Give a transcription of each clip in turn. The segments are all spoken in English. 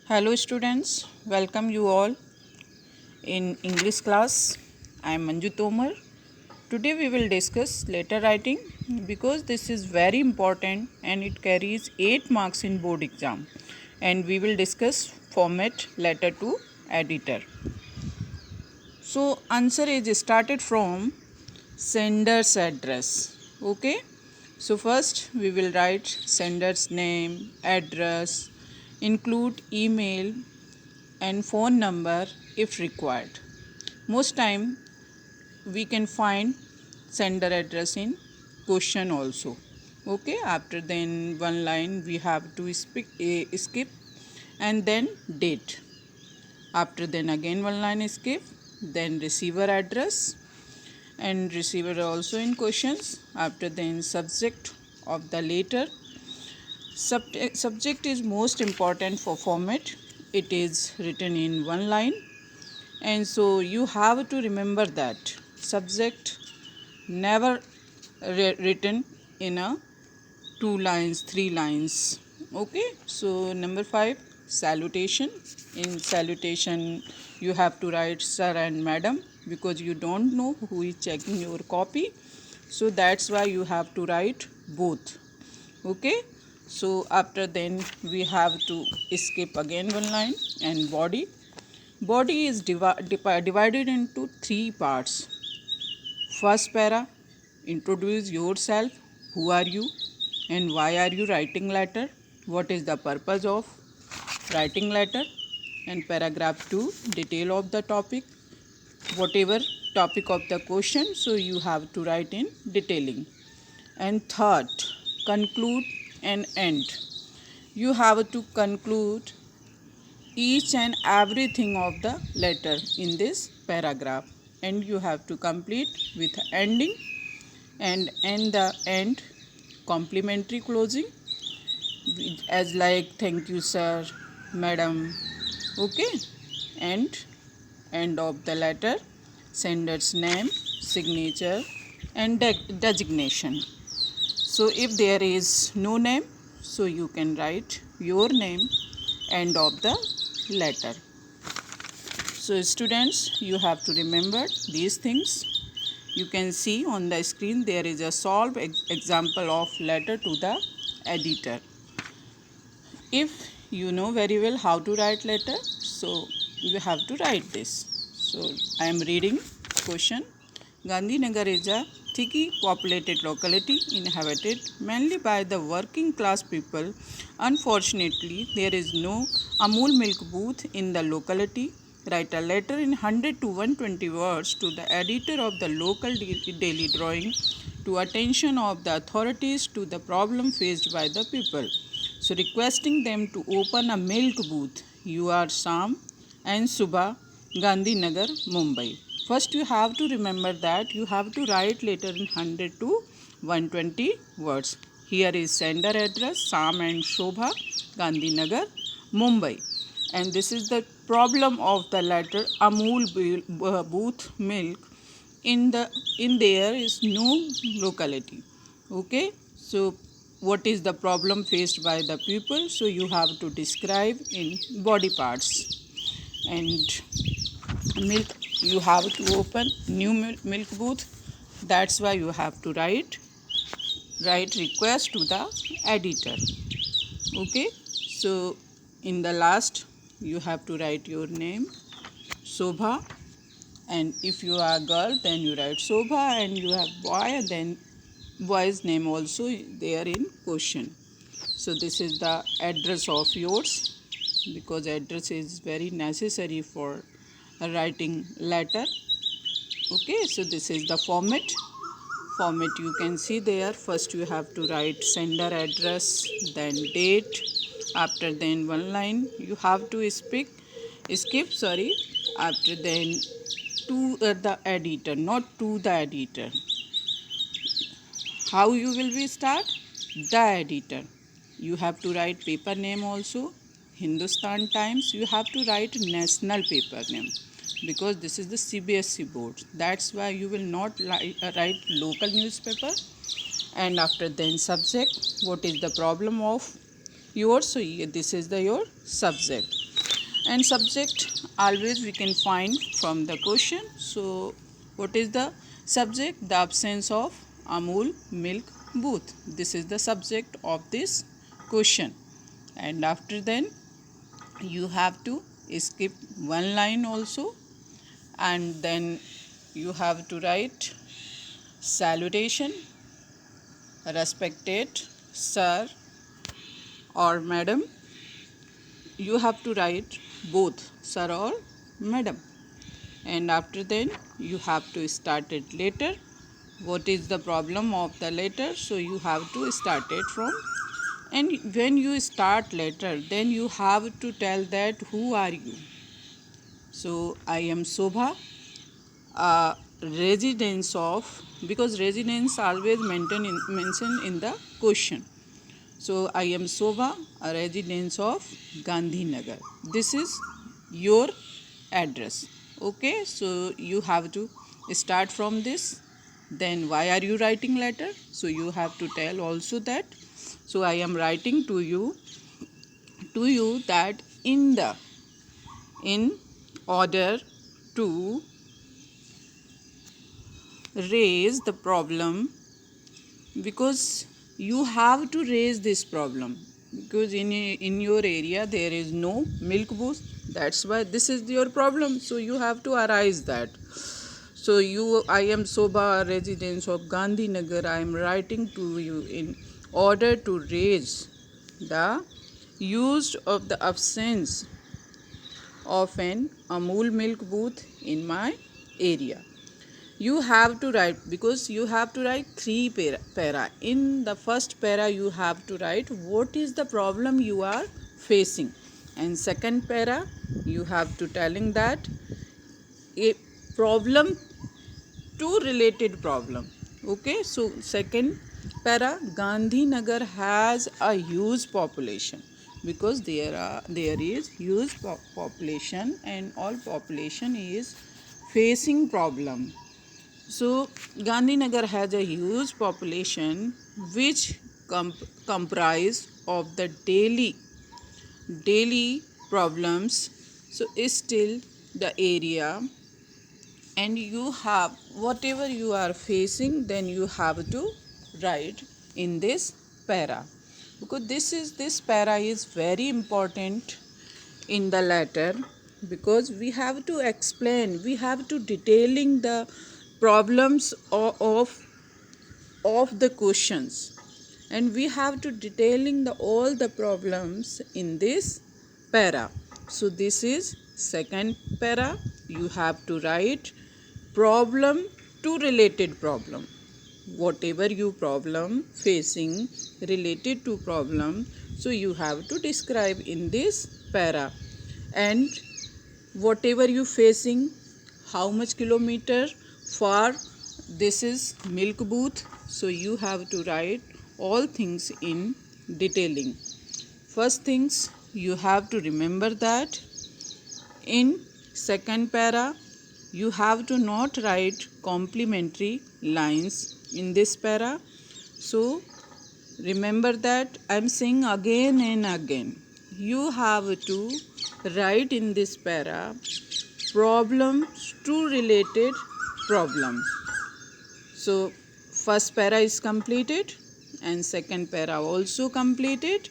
Hello students, welcome you all in English class. I am Manju Tomar. Today we will discuss letter writing because this is very important and it carries 8 marks in board exam, and we will discuss format letter to editor. So answer is started from sender's address. Okay, so first we will write sender's name, address, include email and phone number if required. Most time we can find sender address in question also. Okay, after then one line we have to skip and then date. After then again one line skip, then receiver address and receiver also in questions. After then subject of the letter. Subject is most important for format. It is written in one line, and so you have to remember that subject never written in a 2 lines 3 lines. Okay, so number 5, salutation. In salutation you have to write sir and madam because you don't know who is checking your copy, so that's why you have to write both. Okay, so after then we have to skip again one line. And body is divided into 3 parts. First para, introduce yourself, who are you and why are you writing letter, what is the purpose of writing letter. And paragraph 2, detail of the topic, whatever topic of the question, so you have to write in detailing. And third, conclude and end. You have to conclude each and everything of the letter in this paragraph, and you have to complete with ending. And in the end, complimentary closing as like thank you sir, madam. Okay, and end of the letter, sender's name, signature and designation. So if there is no name, so you can write your name end of the letter. So students, you have to remember these things. You can see on the screen there is a solved example of letter to the editor. If you know very well how to write letter, so you have to write this. So I am reading question. Gandhinagar is a thickly populated locality inhabited mainly by the working class people. Unfortunately, there is no Amul milk booth in the locality. Write a letter in 100 to 120 words to the editor of the local daily drawing to attention of the authorities to the problem faced by the people. So requesting them to open a milk booth. You are Sam and Subha, Gandhinagar, Mumbai. First you have to remember that you have to write letter in 100 to 120 words. Here is sender address Sam and Shobha, Gandhinagar, Mumbai. And this is the problem of the letter Amul booth milk. In there is no locality. Okay, so what is the problem faced by the people, so you have to describe in body parts. And milk, you have to open new milk booth, that's why you have to write request to the editor. Okay, so in the last you have to write your name Shobha, and if you are girl then you write Shobha, and you have boy then boy's name also there in question. So this is the address of yours because address is very necessary for writing letter. Okay, so this is the format you can see there. First you have to write sender address, then date. After then one line you have to skip sorry. After then to the editor, not to the editor. How you will be start? The editor. You have to write paper name also. Hindustan Times, you have to write national paper name because this is the CBSE board. That's why you will not write local newspaper. And after then subject, what is the problem of yours? So this is the your subject. And subject always we can find from the question. So what is the subject? The absence of Amul milk booth. This is the subject of this question. And after then you have to skip one line also, and then you have to write salutation, respected sir or madam. You have to write both sir or madam. And after then you have to start it later. What is the problem of the letter? So you have to start it from, and when you start letter then you have to tell that who are you. So I am Shobha, a residence of, because residence always mentioned in the question. So I am Shobha, a residence of Gandhinagar. This is your address. Okay, so you have to start from this. Then why are you writing letter? So you have to tell also that. So I am writing to you that in order to raise the problem, because you have to raise this problem, because in your area there is no milk booth. That's why this is your problem. So you have to arise that. So I am Shobha, residence of Gandhinagar. I am writing to you in order to raise the use of the absence of an Amul milk booth in my area. You have to write, because you have to write three para. In the first para you have to write what is the problem you are facing, and second para you have to telling that a problem to related problem. Okay, so second para, Gandhinagar has a huge population, because there is huge population and all population is facing problem. So Gandhinagar has a huge population which comprise of the daily problems. So still the area, and you have whatever you are facing, then you have to write in this para, because this para is very important in the letter, because we have to explain, we have to detailing the problems of the questions, and we have to detailing all the problems in this para. So this is second para. You have to write problem to related problem. Whatever you problem facing related to problem, so you have to describe in this para. And whatever you facing, how much kilometer far this is milk booth, so you have to write all things in detailing. First things you have to remember that in second para you have to not write complementary lines in this para. So remember that I am saying again and again, you have to write in this para problems to related problem. So first para is completed and second para also completed,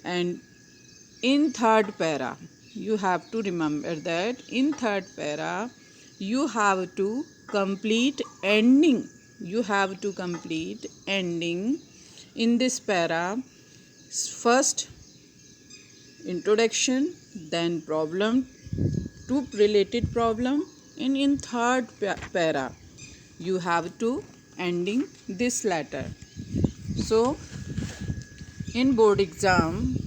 and in third para you have to remember that in third para you have to complete ending. You have to complete ending in this para. First introduction, then problem to related problem, and in third para you have to ending this letter. So in board exam,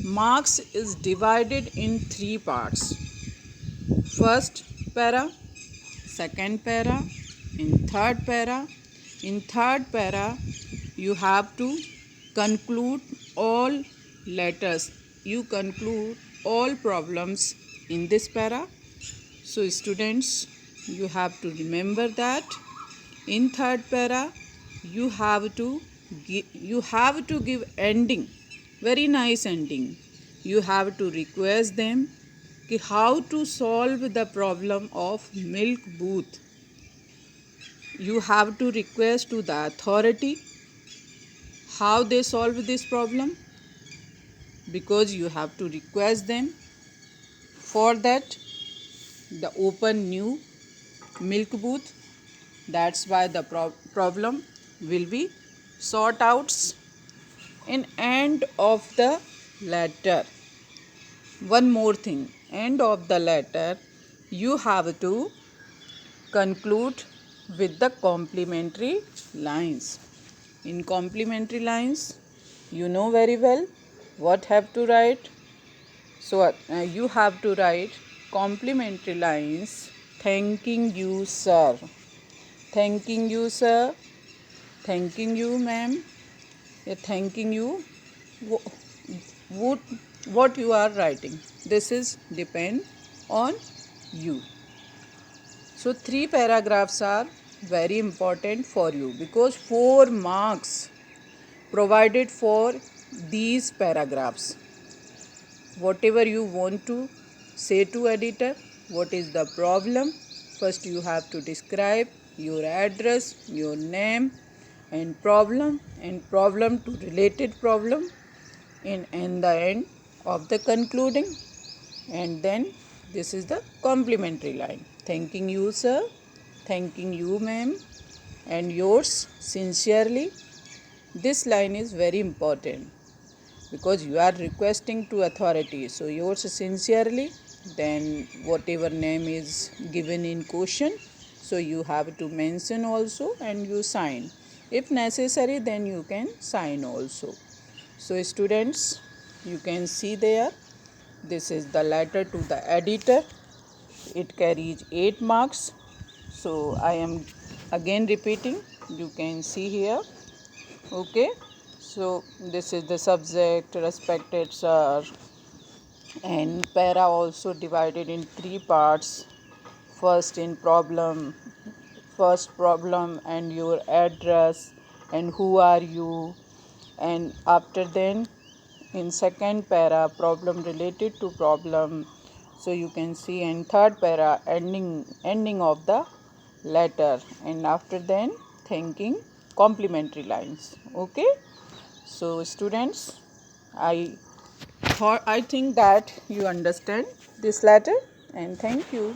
marks is divided in three parts. First para, second para, in third para. In third para you have to conclude all letters, you conclude all problems in this para. So students, you have to remember that in third para you have to give ending, very nice ending. you have to request them कि how to solve the problem of milk booth. You have to request to the authority how they solve this problem, because you have to request them. For that, the open new milk booth. That's why the problem will be sort out in end of the letter. One more thing, end of the letter you have to conclude with the complementary lines. In complementary lines, you know very well what have to write. So you have to write complimentary lines. Thanking you, sir. Thanking you, sir. Thanking you, ma'am. Thanking you. What, what you are writing. This is depend on you. So 3 paragraphs are very important for you, because 4 marks provided for these paragraphs. Whatever you want to say to editor, what is the problem? First you have to describe your address, your name and problem to related problem in the end of the concluding, and then this is the complementary line. Thanking you, sir. Thanking you, ma'am. And yours sincerely. This line is very important because you are requesting to authority. So yours sincerely, then whatever name is given in question, so you have to mention also and you sign. If necessary, then you can sign also. So students, you can see there, this is the letter to the editor. It carries 8 marks. So I am again repeating, you can see here. Okay, so this is the subject, respected sir, and para also divided in 3 parts. First problem and your address and who are you, and after then in second para problem related to problem. So you can see in third para ending of the letter, and after then thanking complementary lines. Okay, so students, I think that you understand this letter, and thank you.